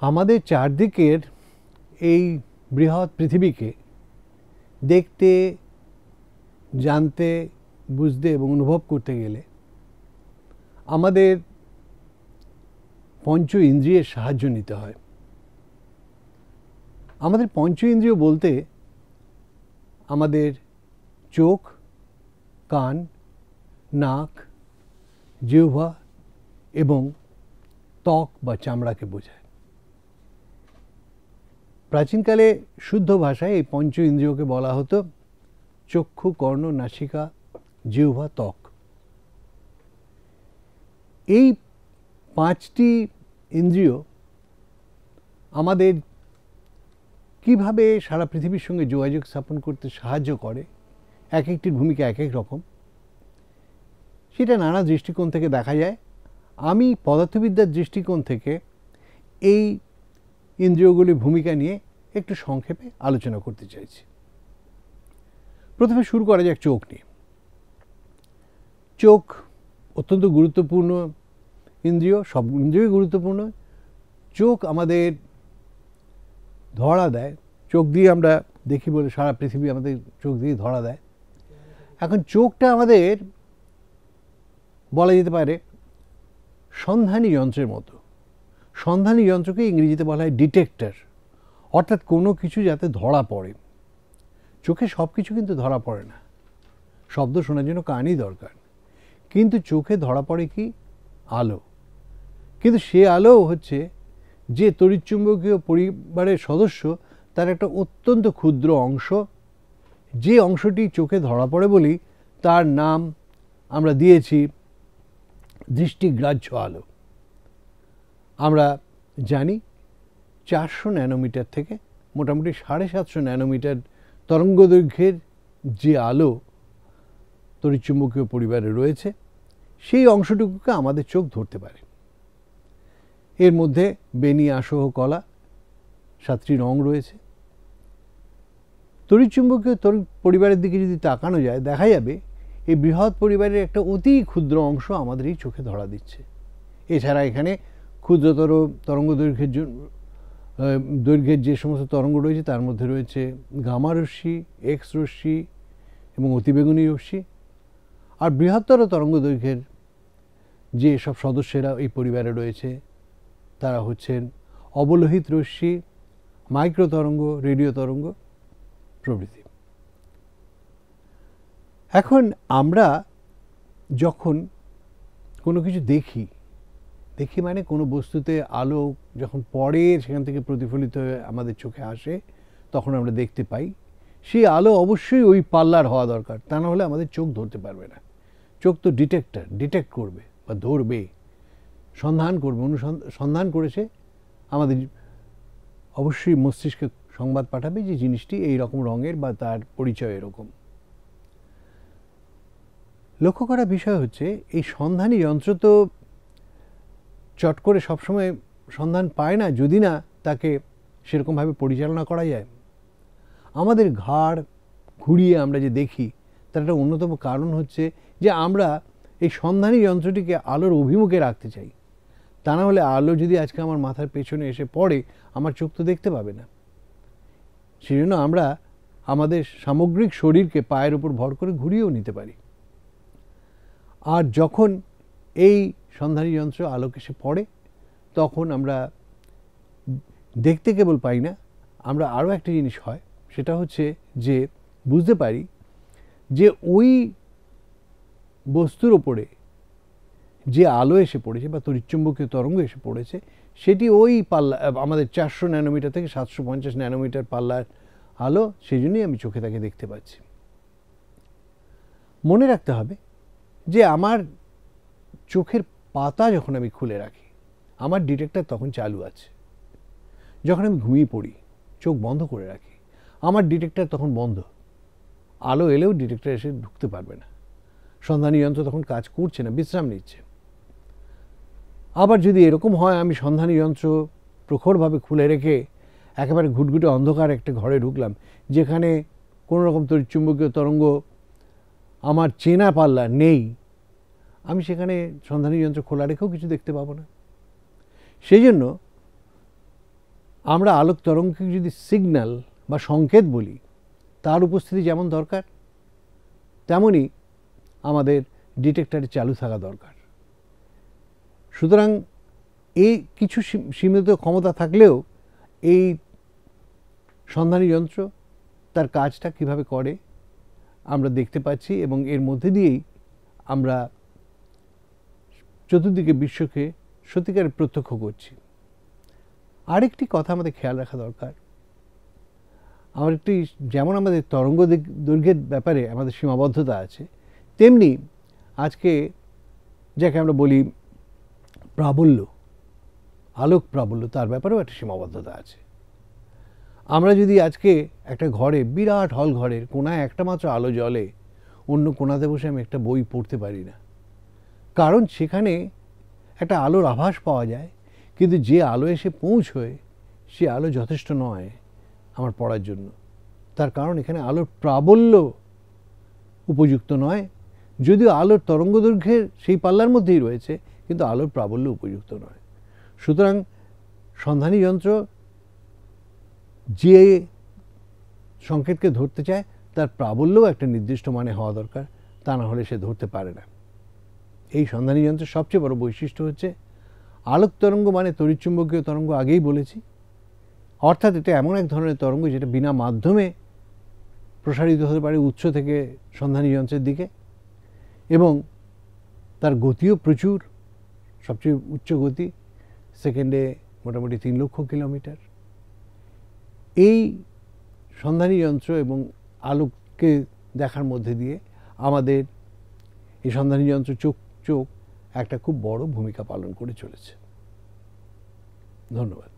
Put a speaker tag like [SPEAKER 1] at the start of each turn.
[SPEAKER 1] আমাদের চারদিকের এই বৃহৎ পৃথিবীকে দেখতে, জানতে, বুঝতে এবং অনুভব করতে গেলে আমাদের পঞ্চ ইন্দ্রিয়ের সাহায্য নিতে হয়। আমাদের পঞ্চ ইন্দ্রিয় বলতে আমাদের চোখ, কান, নাক, জিহ্বা এবং ত্বক বা চামড়াকে বোঝায়। প্রাচীনকালে শুদ্ধ ভাষায় এই পঞ্চ ইন্দ্রিয়কে বলা হতো চক্ষু, কর্ণ, নাসিকা, জিহ্বা, ত্বক। এই পাঁচটি ইন্দ্রিয় আমাদের কিভাবে সারা পৃথিবীর সঙ্গে যোগাযোগ স্থাপন করতে সাহায্য করে, এক একটির ভূমিকা এক এক রকম, সেটা নানা দৃষ্টিকোণ থেকে দেখা যায়। আমি পদার্থবিদ্যার দৃষ্টিকোণ থেকে এই ইন্দ্রিয়গুলির ভূমিকা নিয়ে একটু সংক্ষেপে আলোচনা করতে চাইছি। প্রথমে শুরু করা যাক চোখ নিয়ে। চোখ অত্যন্ত গুরুত্বপূর্ণ ইন্দ্রিয়, সব ইন্দ্রিয়ই গুরুত্বপূর্ণ। চোখ আমাদের ধরা দেয়, চোখ দিয়ে আমরা দেখি বলে সারা পৃথিবী আমাদের চোখ দিয়ে ধরা দেয়। এখন চোখটা আমাদের বলা যেতে পারে সন্ধানী যন্ত্রের মতো। সন্ধানী যন্ত্রকে ইংরেজিতে বলা হয় ডিটেক্টর, অর্থাৎ কোনো কিছু যাতে ধরা পড়ে। চোখে সব কিছু কিন্তু ধরা পড়ে না, শব্দ শোনার জন্য কানই দরকার, কিন্তু চোখে ধরা পড়ে কি? আলো। কিন্তু সে আলো হচ্ছে যে তড়িৎচুম্বকীয় পরিবারের সদস্য তার একটা অত্যন্ত ক্ষুদ্র অংশ, যে অংশটি চোখে ধরা পড়ে বলেই তার নাম আমরা দিয়েছি দৃষ্টিগ্রাহ্য আলো। আমরা জানি 400 ন্যানোমিটার থেকে মোটামুটি 750 ন্যানোমিটার তরঙ্গদৈর্ঘ্যের যে আলো তড়িৎচুম্বকীয় পরিবারে রয়েছে, সেই অংশটুকুকে আমাদের চোখ ধরতে পারে। এর মধ্যে বেনি, আসহ, কলা 7টি রং রয়েছে। তড়িৎচুম্বকীয় পরিবারের দিকে যদি তাকানো যায়, দেখা যাবে এই বৃহৎ পরিবারের একটা অতি ক্ষুদ্র অংশ আমাদের এই চোখে ধরা দিচ্ছে। এছাড়া এখানে ক্ষুদ্রতর তরঙ্গ দৈর্ঘ্যের যে সমস্ত তরঙ্গ রয়েছে তার মধ্যে রয়েছে গামা রশ্মি, এক্স রশ্মি এবং অতিবেগুনি রশ্মি। আর বৃহত্তর তরঙ্গ দৈর্ঘ্যের যে সব সদস্যরা এই পরিবারে রয়েছে তারা হচ্ছেন অবলোহিত রশ্মি, মাইক্রো তরঙ্গ, রেডিও তরঙ্গ প্রভৃতি। এখন আমরা যখন কোনো কিছু দেখি মানে কোনো বস্তুতে আলো যখন পড়ে সেখান থেকে প্রতিফলিত হয়ে আমাদের চোখে আসে, তখন আমরা দেখতে পাই। সেই আলো অবশ্যই ওই পাল্লার হওয়া দরকার, তা না হলে আমাদের চোখ ধরতে পারবে না। চোখ তো ডিটেক্টর, ডিটেক্ট করবে বা ধরবে, সন্ধান করবে, অনুসন্ধান করেছে আমাদের অবশ্যই মস্তিষ্কে সংবাদ পাঠাবে যে জিনিসটি এই রকম রঙের বা তার পরিচয় এরকম। লক্ষ্য করার বিষয় হচ্ছে এই সন্ধানী যন্ত্র তো চট করে সবসময় সন্ধান পায় না, যদি না তাকে সেরকমভাবে পরিচালনা করা যায়। আমাদের ঘাড় ঘুরিয়ে আমরা যে দেখি তার একটা অন্যতম কারণ হচ্ছে যে আমরা এই সন্ধানী যন্ত্রটিকে আলোর অভিমুখে রাখতে চাই। তা না হলে আলো যদি আজকে আমার মাথার পেছনে এসে পড়ে, আমার চোখ তো দেখতে পাবে না। সেই জন্য আমরা আমাদের সামগ্রিক শরীরকে পায়ের উপর ভর করে ঘুরিয়েও নিতে পারি। আর যখন এই সন্ধানী যন্ত্র আলোক এসে পড়ে, তখন আমরা দেখতে কেবল পাই না, আমরা আরও একটা জিনিস হয়, সেটা হচ্ছে যে বুঝতে পারি যে ওই বস্তুর ওপরে যে আলো এসে পড়েছে বা তড়িৎচুম্বকীয় তরঙ্গ এসে পড়েছে, সেটি ওই পাল্লা আমাদের 400 ন্যানোমিটার থেকে 750 ন্যানোমিটার পাল্লার আলো, সেই জন্যই আমি চোখে তাকে দেখতে পাচ্ছি। মনে রাখতে হবে যে আমার চোখের পাতা যখন আমি খুলে রাখি, আমার ডিটেক্টর তখন চালু আছে। যখন আমি ঘুমিয়ে পড়ি, চোখ বন্ধ করে রাখি, আমার ডিটেক্টর তখন বন্ধ। আলো এলেও ডিটেক্টর এসে ঢুকতে পারবে না। সন্ধানী যন্ত্র তখন কাজ করছে না, বিশ্রাম নিচ্ছে। আবার যদি এরকম হয় আমি সন্ধানী যন্ত্র প্রখরভাবে খুলে রেখে একেবারে ঘুটঘুটে অন্ধকার একটা ঘরে ঢুকলাম, যেখানে কোনো রকম তড়িৎচুম্বকীয় তরঙ্গ আমার চেনা পাল্লা নেই, আমি সেখানে সন্ধানী যন্ত্র খোলা রেখেও কিছু দেখতে পাবো না। সেই জন্য আমরা আলোক তরঙ্গকে যদি সিগন্যাল বা সংকেত বলি, তার উপস্থিতি যেমন দরকার তেমনই আমাদের ডিটেক্টরে চালু থাকা দরকার। সুতরাং এই কিছু সীমিত ক্ষমতা থাকলেও এই সন্ধানী যন্ত্র তার কাজটা কিভাবে করে আমরা দেখতে পাচ্ছি, এবং এর মধ্যে দিয়েই আমরা চতুর্দিকে বিশ্বকে সত্যিকারে প্রত্যক্ষ করছি। আরেকটি কথা আমাদের খেয়াল রাখা দরকার, যেমন আমাদের তরঙ্গ দৈর্ঘ্যের ব্যাপারে আমাদের সীমাবদ্ধতা আছে, তেমনি আজকে যাকে আমরা বলি প্রাবল্য, আলোক প্রাবল্য, তার ব্যাপারেও একটা সীমাবদ্ধতা আছে। আমরা যদি আজকে একটা ঘরে, বিরাট হল ঘরের কোনায় একটা মাত্র আলো জ্বলে, অন্য কোনাতে বসে আমি একটা বই পড়তে পারি না, কারণ সেখানে একটা আলোর আভাস পাওয়া যায়, কিন্তু যে আলো এসে পৌঁছয় সে আলো যথেষ্ট নয় আমার পড়ার জন্য। তার কারণ এখানে আলোর প্রাবল্য উপযুক্ত নয়, যদিও আলোর তরঙ্গ দৈর্ঘ্যের সেই পাল্লার মধ্যেই রয়েছে, কিন্তু আলোর প্রাবল্য উপযুক্ত নয়। সুতরাং সন্ধানী যন্ত্র যে সংকেতকে ধরতে চায় তার প্রাবল্যও একটা নির্দিষ্ট মানে হওয়া দরকার, তা না হলে সে ধরতে পারে না। এই সন্ধানী যন্ত্রের সবচেয়ে বড় বৈশিষ্ট্য হচ্ছে আলোক তরঙ্গ মানে তড়িৎচুম্বকীয় তরঙ্গ, আগেই বলেছি, অর্থাৎ এটা এমন এক ধরনের তরঙ্গ যেটা বিনা মাধ্যমে প্রসারিত হতে পারে উৎস থেকে সন্ধানী যন্ত্রের দিকে, এবং তার গতিও প্রচুর, সবচেয়ে উচ্চ গতি, সেকেন্ডে মোটামুটি 3 লক্ষ কিলোমিটার। এই সন্ধানী যন্ত্র এবং আলোককে দেখার মধ্যে দিয়ে আমাদের এই সন্ধানী যন্ত্র চোখ একটা খুব বড় ভূমিকা পালন করে চলেছে। ধন্যবাদ।